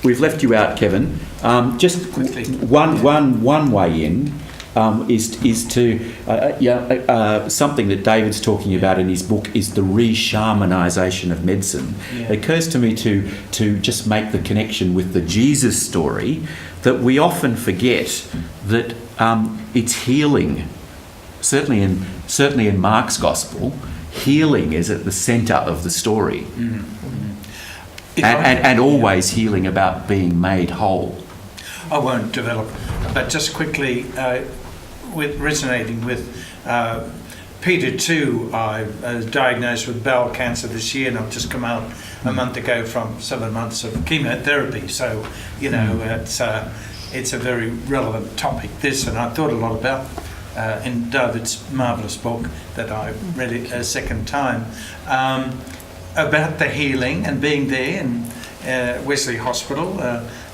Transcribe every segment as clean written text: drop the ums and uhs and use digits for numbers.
We've left you out, Kevin. Just quickly, one way in is to something that David's talking about in his book is the re-shamanisation of medicine. Yeah. It occurs to me to just make the connection with the Jesus story that we often forget that it's healing. Certainly in Mark's Gospel, healing is at the centre of the story. Mm-hmm. And always healing about being made whole. I won't develop, but just quickly, resonating with Peter too, I was diagnosed with bowel cancer this year, and I've just come out a month ago from 7 months of chemotherapy. So, it's a very relevant topic, this, and I thought a lot about in David's marvellous book that I read it a second time, about the healing and being there in Wesley Hospital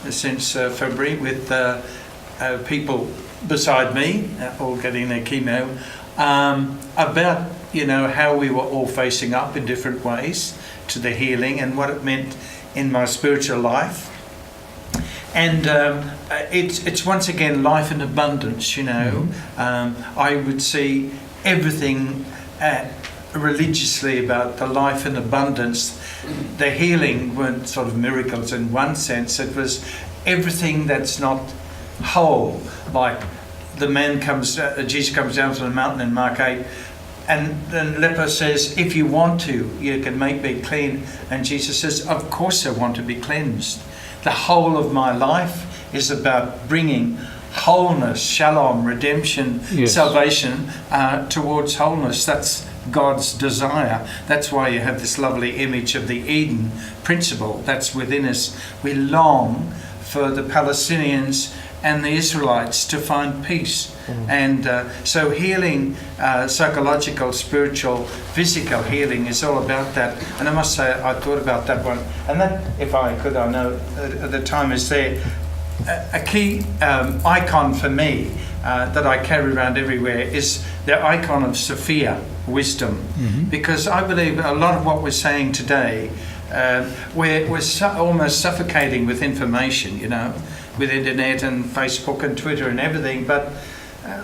since February with people beside me, all getting their chemo, about how we were all facing up in different ways to the healing and what it meant in my spiritual life. And it's once again life in abundance, Mm-hmm. I would see everything religiously about the life in abundance. The healing weren't sort of miracles in one sense. It was everything that's not whole. Like Jesus comes down from the mountain in Mark 8, and the leper says, if you want to, you can make me clean. And Jesus says, of course I want to be cleansed. The whole of my life is about bringing wholeness, shalom, redemption, yes, salvation towards wholeness. That's God's desire. That's why you have this lovely image of the Eden principle that's within us. We long for the Palestinians and the Israelites to find peace. And so healing, psychological, spiritual, physical healing is all about that. And I must say, I thought about that one. And that, if I could, I know the time is there. A key icon for me that I carry around everywhere is the icon of Sophia, wisdom. Mm-hmm. Because I believe a lot of what we're saying today, we're almost suffocating with information, with internet and Facebook and Twitter and everything. But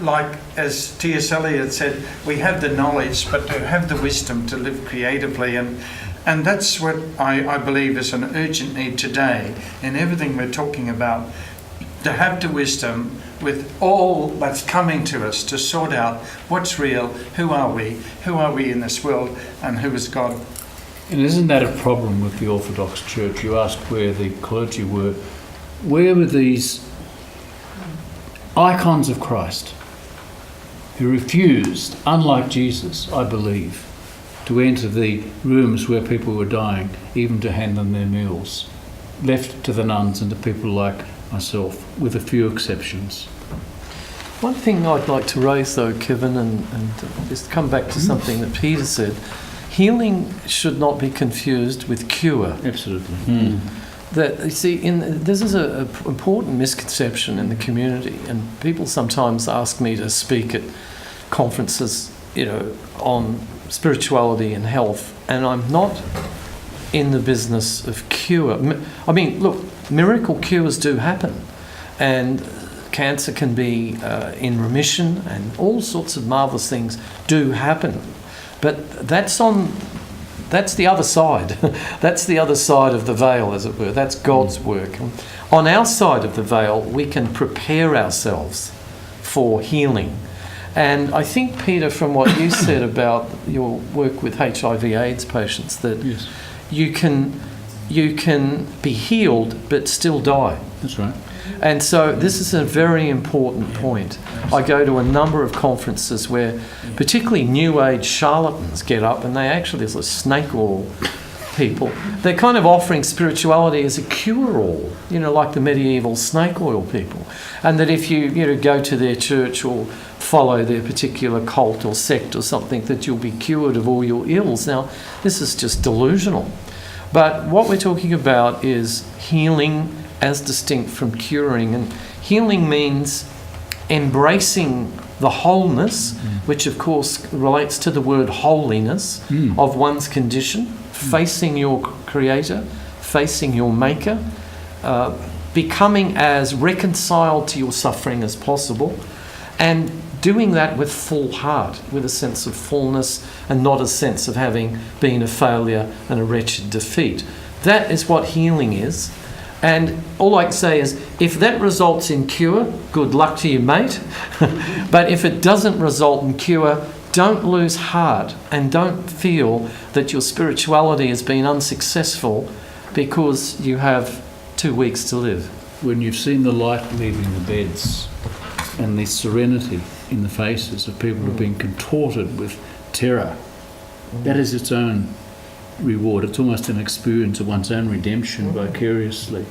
like as T.S. Eliot said, we have the knowledge, but to have the wisdom to live creatively. And that's what I believe is an urgent need today in everything we're talking about, to have the wisdom with all that's coming to us to sort out what's real, who are we in this world, and who is God. And isn't that a problem with the Orthodox Church? You asked where the clergy were. Where were these icons of Christ who refused, unlike Jesus, I believe, to enter the rooms where people were dying, even to hand them their meals, left to the nuns and to people like myself, with a few exceptions? One thing I'd like to raise though, Kevin, and just come back to something that Peter said, healing should not be confused with cure. Absolutely. Mm. That, you see, this is an important misconception in the community, and people sometimes ask me to speak at conferences, on spirituality and health, and I'm not in the business of cure. I mean, look, miracle cures do happen, and cancer can be in remission, and all sorts of marvellous things do happen. But that's the other side. That's the other side of the veil, as it were. That's God's work. On our side of the veil, we can prepare ourselves for healing. And I think, Peter, from what you said about your work with HIV/AIDS patients, that yes, you can be healed but still die. That's right. And so this is a very important point. I go to a number of conferences where particularly New Age charlatans get up, and they actually, there's a snake oil people. They're kind of offering spirituality as a cure-all, like the medieval snake oil people. And that if you go to their church or follow their particular cult or sect or something, that you'll be cured of all your ills. Now, this is just delusional. But what we're talking about is healing as distinct from curing. And healing means embracing the wholeness, which of course relates to the word holiness, of one's condition, facing your Creator, facing your Maker, becoming as reconciled to your suffering as possible, and doing that with full heart, with a sense of fullness and not a sense of having been a failure and a wretched defeat. That is what healing is. And all I can say is, if that results in cure, good luck to you, mate. But if it doesn't result in cure, don't lose heart and don't feel that your spirituality has been unsuccessful because you have 2 weeks to live. When you've seen the light leaving the beds and the serenity in the faces of people who've been contorted with terror, that is its own reward. It's almost an experience of one's own redemption vicariously.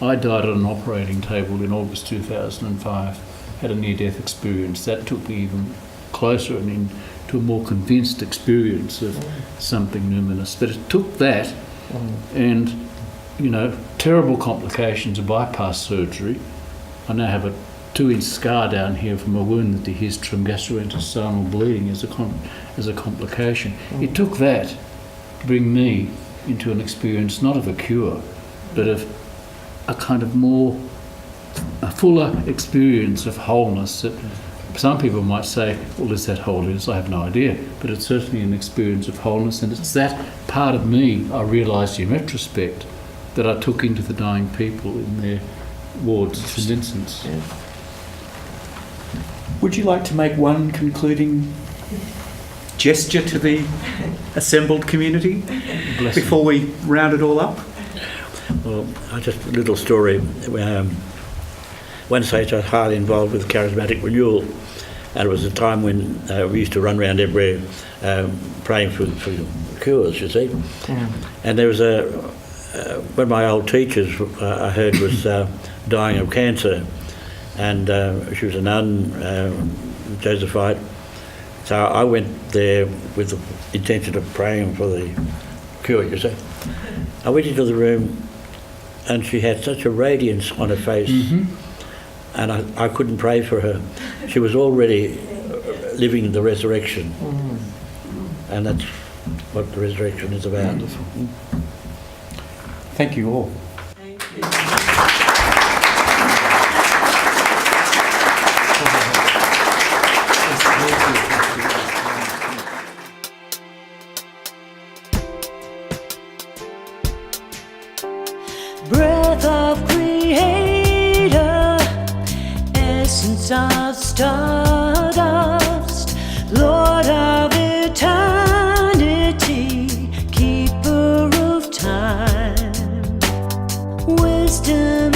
I died on an operating table in August 2005, had a near-death experience. That took me even closer and into a more convinced experience of something numinous. But it took that and, terrible complications of bypass surgery. I now have a 2-inch scar down here from a wound that dehisced from gastrointestinal bleeding as a complication. It took that to bring me into an experience not of a cure, but of a kind of a fuller experience of wholeness that some people might say, well, is that wholeness? I have no idea. But it's certainly an experience of wholeness, and it's that part of me I realised in retrospect that I took into the dying people in their wards at St Vincent's. Yeah. Would you like to make one concluding gesture to the assembled community before we round it all up? Well, just a little story. One stage I was highly involved with charismatic renewal, and it was a time when we used to run around everywhere praying for cures, you see. Yeah. And there was one of my old teachers I heard was dying of cancer, and she was a nun, Josephite. So I went there with the intention of praying for the cure, you see. I went into the room and she had such a radiance on her face, and I couldn't pray for her. She was already living the resurrection, and that's what the resurrection is about. Wonderful. Thank you all. Thank you. Breath of Creator, essence of stardust, Lord of eternity, keeper of time, wisdom